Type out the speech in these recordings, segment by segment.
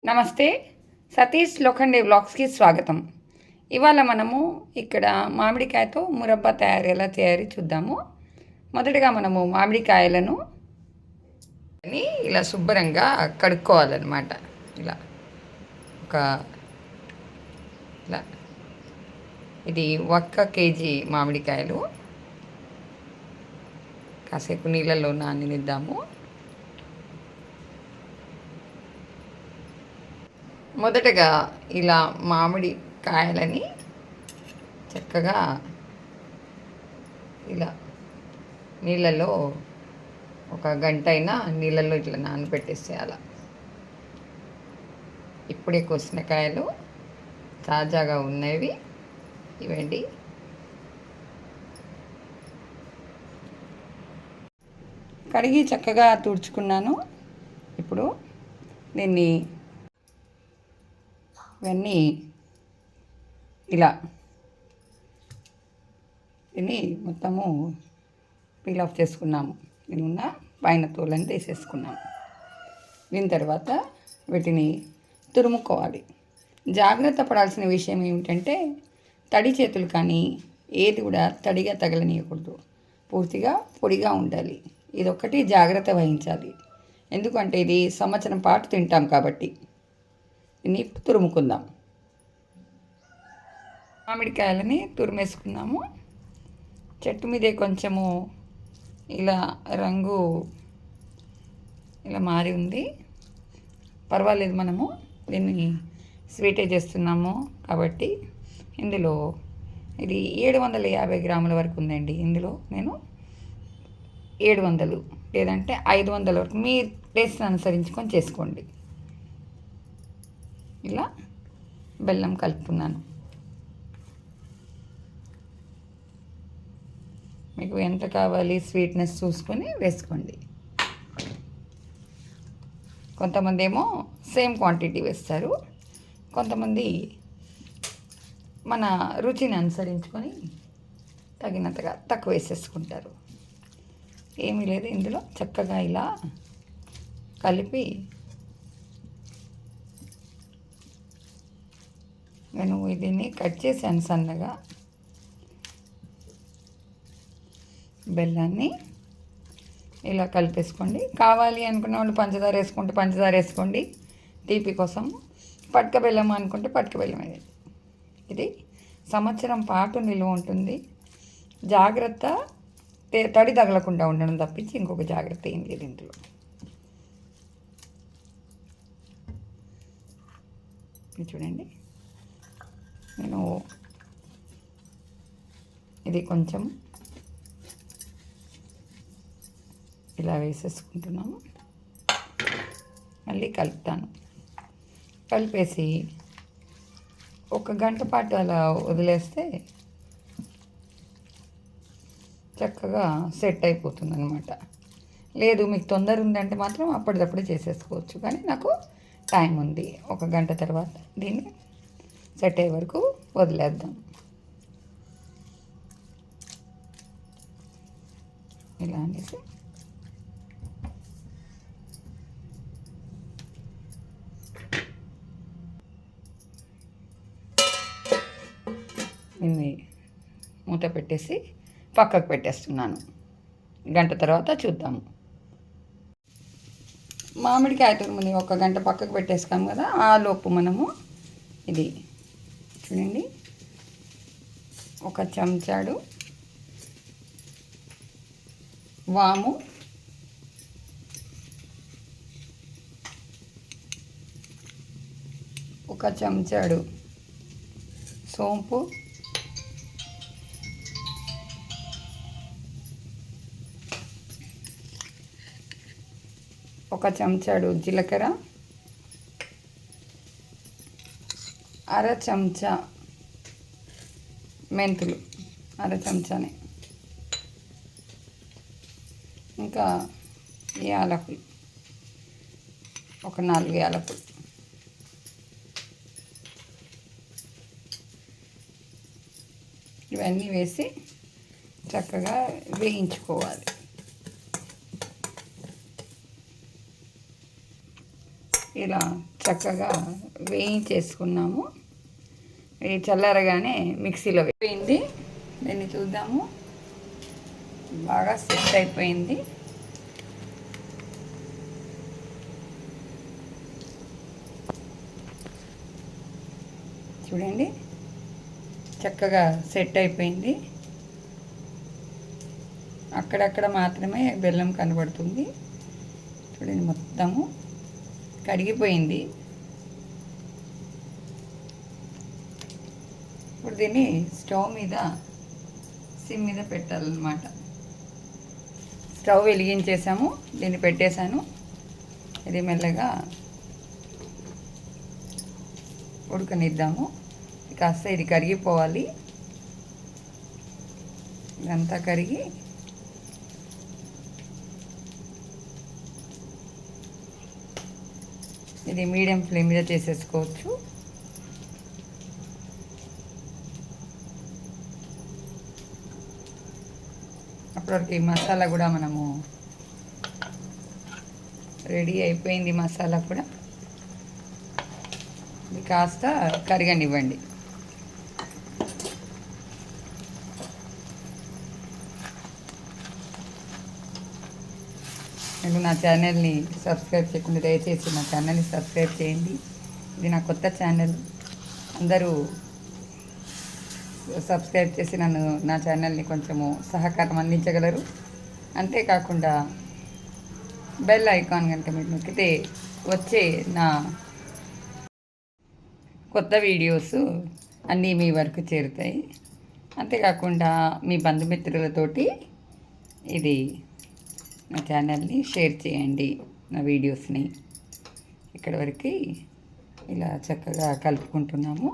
నమస్తే. సతీష్ లోఖండే వ్లాగ్స్కి స్వాగతం. ఇవాళ మనము ఇక్కడ మామిడికాయతో మురబ్బా ఎలా తయారీ చూద్దాము. మొదటగా మనము మామిడికాయలను ఇలా శుభ్రంగా కడుక్కోవాలన్నమాట. ఇలా ఒక ఇలా ఇది 1 కేజీ మామిడికాయలు కాసేపు నీళ్ళలో నాననిద్దాము. మొదటగా ఇలా మామిడి కాయలని చక్కగా ఇలా నీళ్ళలో ఒక గంట అయినా నీళ్ళలో ఇట్లా నానబెట్టేసేయాలి. ఇప్పుడే కోసిన కాయలు తాజాగా ఉన్నవి ఇవండి. కడిగి చక్కగా తుడుచుకున్నాను. ఇప్పుడు దీన్ని ఇవన్నీ ఇలా దీన్ని మొత్తము పీల్ ఆఫ్ చేసుకున్నాము. దీని ఉన్న పైన తోలని తీసేసుకున్నాము. దీని తర్వాత వీటిని తురుముకోవాలి. జాగ్రత్త పడాల్సిన విషయం ఏమిటంటే తడి చేతులు కానీ ఏది కూడా తడిగా తగలనీయకూడదు. పూర్తిగా పొడిగా ఉండాలి. ఇదొక్కటి జాగ్రత్త వహించాలి. ఎందుకంటే ఇది సంవత్సరం పాటు తింటాం కాబట్టి. దీన్ని తురుముకుందాం. మామిడికాయలని తురిమేసుకున్నాము. చెట్టు మీదే కొంచెము ఇలా రంగు ఇలా మారి ఉంది, పర్వాలేదు. మనము దీన్ని స్వీటే చేస్తున్నాము కాబట్టి ఇందులో ఇది 750 గ్రాముల వరకు ఉందండి. ఇందులో నేను 700 లేదంటే 500 వరకు మీ టేస్ట్ అనుసరించుకొని చేసుకోండి. ఇలా బెల్లం కలుపుకున్నాను. మీకు ఎంత కావాలి స్వీట్నెస్ చూసుకొని వేసుకోండి. కొంతమంది ఏమో సేమ్ క్వాంటిటీ వేస్తారు, కొంతమంది మన రుచిని అనుసరించుకొని తగినంతగా తక్కువ వేసేసుకుంటారు. ఏమీ లేదు, ఇందులో చక్కగా ఇలా కలిపి నేను దీన్ని కట్ చేశాను సన్నగా. బెల్లాన్ని ఇలా కలిపేసుకోండి. కావాలి అనుకున్న వాళ్ళు పంచదార వేసుకుంటే పంచదార వేసుకోండి తీపి కోసం. పట్క బెల్లం అనుకుంటే పట్క బెల్లం వేయండి. ఇది సంవత్సరం పాటు నిల్వ ఉంటుంది. జాగ్రత్త తడి తగలకుండా ఉండడం తప్పించి ఇంకొక జాగ్రత్త ఏం లేదు ఇందులో. చూడండి, నేను ఇది కొంచెం ఇలా వేసేసుకుంటున్నాను. మళ్ళీ కలుపుతాను. కలిపేసి ఒక గంట పాటు అలా వదిలేస్తే చక్కగా సెట్ అయిపోతుంది అనమాట. లేదు మీకు తొందర ఉందంటే మాత్రం అప్పటిదప్పుడే చేసేసుకోవచ్చు, కానీ నాకు టైం ఉంది. ఒక గంట తర్వాత దీన్ని సెట్ అయ్యే వరకు వదిలేద్దాం. ఇలా అనేసి దీన్ని మూత పెట్టేసి పక్కకు పెట్టేస్తున్నాను. గంట తర్వాత చూద్దాము. మామిడికాయ తురుముని ఒక గంట పక్కకు పెట్టేస్తాం కదా, ఆ లోపు మనము ఇది చూడండి, ఒక చెంచాడు వాము, ఒక చెంచాడు సోంపు, ఒక చెంచాడు జీలకర్ర, అర చెంచా మెంతులు, అర చెంచానే, ఇంకా యాలకులు, ఒక 4 యాలకులు. ఇవన్నీ వేసి చక్కగా వేయించుకోవాలి. ఇలా చక్కగా వేయించేసుకున్నాము. ఇది చల్లారగానే మిక్సీలో వేయింది. దీన్ని చూద్దాము. బాగా సెట్ అయిపోయింది. చూడండి, చక్కగా సెట్ అయిపోయింది. అక్కడక్కడ మాత్రమే బెల్లం కనబడుతుంది. చూడండి, మొత్తము కడిగిపోయింది. ఇప్పుడు దీన్ని స్టవ్ మీద సిమ్ మీద పెట్టాలన్నమాట. స్టవ్ వెలిగించేసాము, దీన్ని పెట్టేశాను. ఇది మెల్లగా ఉడకనిద్దాము. కాస్త ఇది కరిగిపోవాలి. ఇదంతా కరిగి ఇది మీడియం ఫ్లేమ్ మీద చేసేసుకోవచ్చు. అప్పటివరకు ఈ మసాలా కూడా మనము రెడీ అయిపోయింది. మసాలా కూడా ఇది కాస్త కరగనివ్వండి. మీరు నా ఛానల్ని సబ్స్క్రైబ్ చేయకుండా దయచేసి నా ఛానల్ని సబ్స్క్రైబ్ చేయండి. ఇది నా కొత్త ఛానల్. అందరూ సబ్స్క్రైబ్ చేసి నా ఛానల్ని కొంచెము సహకారం అందించగలరు. అంతేకాకుండా బెల్ ఐకాన్ కనుక మీరు నొక్కితే వచ్చే నా కొత్త వీడియోస్ అన్నీ మీ వరకు చేరుతాయి. అంతేకాకుండా మీ బంధుమిత్రులతోటి ఇది నా ఛానల్ని షేర్ చేయండి. నా వీడియోస్ని ఇక్కడి వరకు ఇలా చక్కగా కలుపుకుంటున్నాము.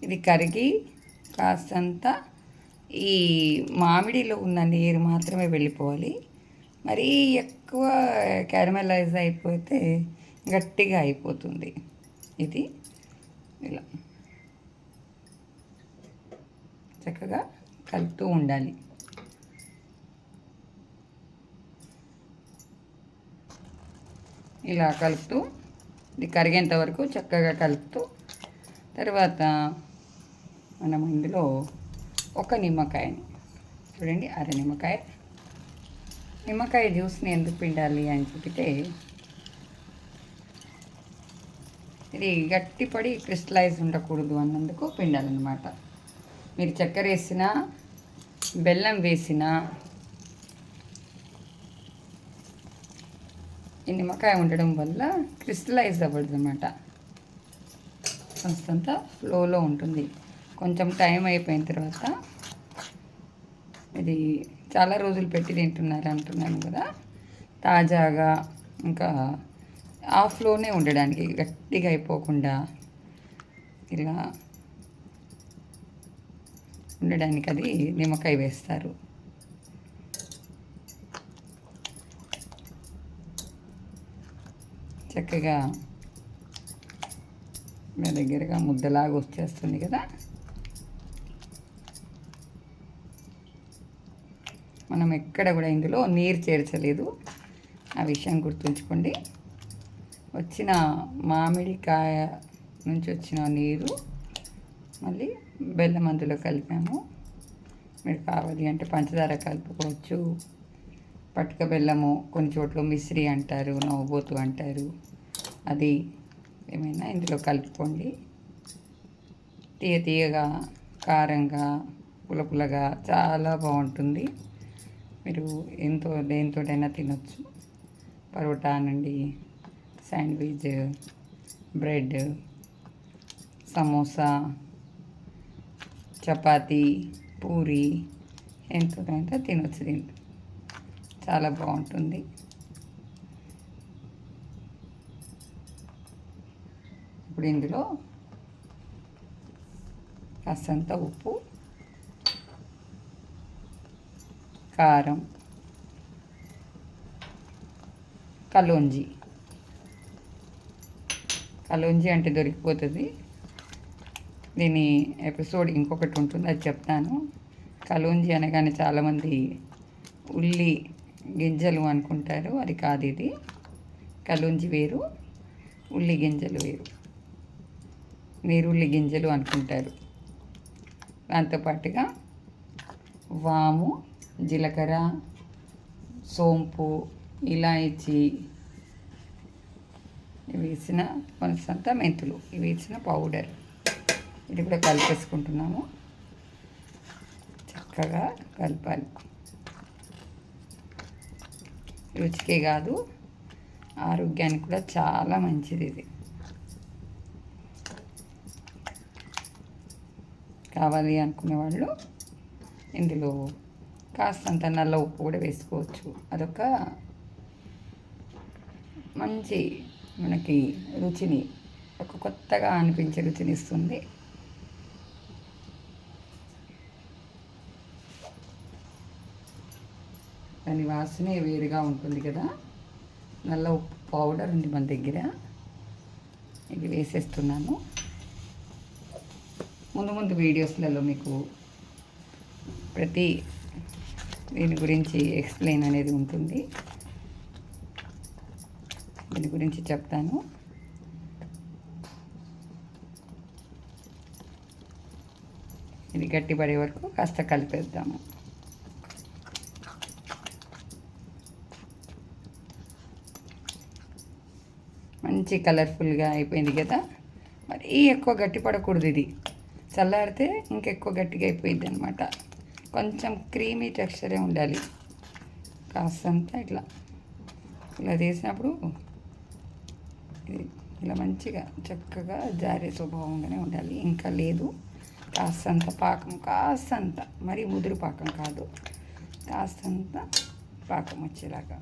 ఇది కరిగి కాస్తంత ఈ మామిడిలో ఉన్న నీరు మాత్రమే వెళ్ళిపోవాలి. మరీ ఎక్కువ క్యారమెలైజ్ అయిపోతే గట్టిగా అయిపోతుంది. ఇది ఇలా చక్కగా కలుపుతూ ఉండాలి. ఇలా కలుపుతూ ఇది కరిగేంత వరకు చక్కగా కలుపుతూ తర్వాత మనం ఇందులో ఒక నిమ్మకాయని చూడండి, నిమ్మకాయ జ్యూస్ని ఎందుకు పిండాలి అని చెప్పితే ఇది గట్టిపడి క్రిస్టలైజ్ ఉండకూడదు అన్నందుకు పిండాలన్నమాట. మీరు చక్కెర వేసినా బెల్లం వేసినా ఈ నిమ్మకాయ ఉండడం వల్ల క్రిస్టలైజ్ అవ్వదు అన్నమాట. కాస్తంత ఫ్లోలో ఉంటుంది. కొంచెం టైం అయిపోయిన తర్వాత ఇది చాలా రోజులు పెట్టి తింటున్నారు అంటున్నాను కదా, తాజాగా ఇంకా ఆ ఫ్లోనే ఉండడానికి గట్టిగా అయిపోకుండా ఇలా ఉండడానికి అది నిమ్మకాయ వేస్తారు. చక్కగా మీ దగ్గరగా ముద్దలాగా వచ్చేస్తుంది కదా. మనం ఎక్కడ కూడా ఇందులో నీరు చేర్చలేదు, ఆ విషయం గుర్తుంచుకోండి. వచ్చిన మామిడికాయ నుంచి వచ్చిన నీరు మళ్ళీ బెల్లం అందులో కలిపాము. మీరు కావాలి అంటే పంచదార కలుపుకోవచ్చు. పట్టుక బెల్లము కొన్ని చోట్ల మిశ్రీ అంటారు, నవ్వబోతు అంటారు. అది ఏమైనా ఇందులో కలుపుకోండి. తీయగా, కారంగా, పుల్లగా చాలా బాగుంటుంది. మీరు దేనితోటైనా తినొచ్చు. పరోటా నుండి శాండ్విచ్, బ్రెడ్, సమోసా, చపాతీ, పూరి ఎంతోటైనా తినొచ్చు. దీంట్లో చాలా బాగుంటుంది. ఇప్పుడు ఇందులో కాస్తంత ఉప్పు, కారం, కలోంజీ అంటే దొరికిపోతుంది. దీని ఎపిసోడ్ ఇంకొకటి ఉంటుంది, అది చెప్తాను. కలోంజీ అనగానే చాలామంది ఉల్లి గింజలు అనుకుంటారు, అది కాదు. ఇది కలుంజి వేరు, ఉల్లి గింజలు వేరు. నీరుల్లి గింజలు అనుకుంటారు. దాంతోపాటుగా వాము, జీలకర్ర, సోంపు, ఇలాయచి ఇవి వేసిన కొంత మెంతులు ఇవి వేసిన పౌడర్. ఇది కూడా కలిపేసుకుంటున్నాము. చక్కగా కలపాలి. రుచికే కాదు, ఆరోగ్యానికి కూడా చాలా మంచిది ఇది. కావాలి అనుకునే వాళ్ళు ఇందులో కాస్తంత నల్ల ఉప్పు కూడా వేసుకోవచ్చు. అదొక మంచి మనకి రుచిని, ఒక కొత్తగా అనిపించే రుచిని ఇస్తుంది. దాని వాసనే వేరుగా ఉంటుంది కదా. నల్ల ఉప్పు పౌడర్ ఉంది మన దగ్గర, ఇది వేసేస్తున్నాను. ముందు ముందు వీడియోస్లలో మీకు ప్రతి దీని గురించి ఎక్స్ప్లెయిన్ అనేది ఉంటుంది. దీని గురించి చెప్తాను. ఇది గట్టిపడే వరకు కాస్త కలిపేద్దాము. మంచి కలర్ఫుల్గా అయిపోయింది కదా. మరీ ఎక్కువ గట్టి పడకూడదు. ఇది చల్లారితే ఇంకెక్కువ గట్టిగా అయిపోయింది అనమాట. కొంచెం క్రీమీ టెక్స్చరే ఉండాలి. కాస్తంత ఇట్లా ఇలా చేసినప్పుడు ఇలా మంచిగా చక్కగా జారే స్వభావంగానే ఉండాలి. ఇంకా లేదు, కాస్తంత పాకం, కాస్తంత మరీ ముదురు పాకం కాదు, కాస్తంత పాకం వచ్చేలాగా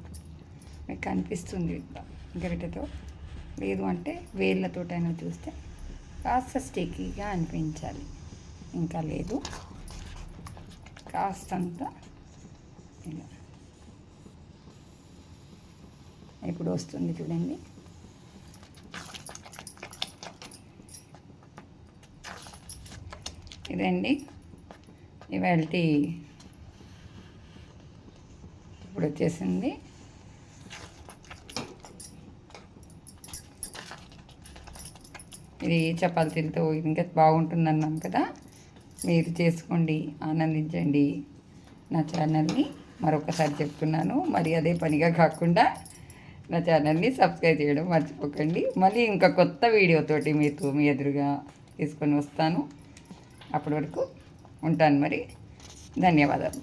మీకు కనిపిస్తుంది ఇట్లా గరిటెతో. లేదు అంటే వేళ్ళతోటైనా చూస్తే కాస్త స్టిక్కీగా అనిపించాలి. ఇంకా లేదు, కాస్తంత ఇలా ఇప్పుడు వస్తుంది చూడండి. ఇదండి ఇవాల్టి ఇప్పుడు వచ్చేసింది. ఇది చపాతీలతో ఇంకా బాగుంటుంది అన్నాం కదా. మీరు చేసుకోండి, ఆనందించండి. నా ఛానల్ని మరొకసారి చెప్తున్నాను, మరి అదే పనిగా కాకుండా నా ఛానల్ని సబ్స్క్రైబ్ చేయడం మర్చిపోకండి. మళ్ళీ ఇంకా కొత్త వీడియోతోటి మీ ఎదురుగా తీసుకొని వస్తాను. అప్పటి వరకు ఉంటాను మరి. ధన్యవాదాలు.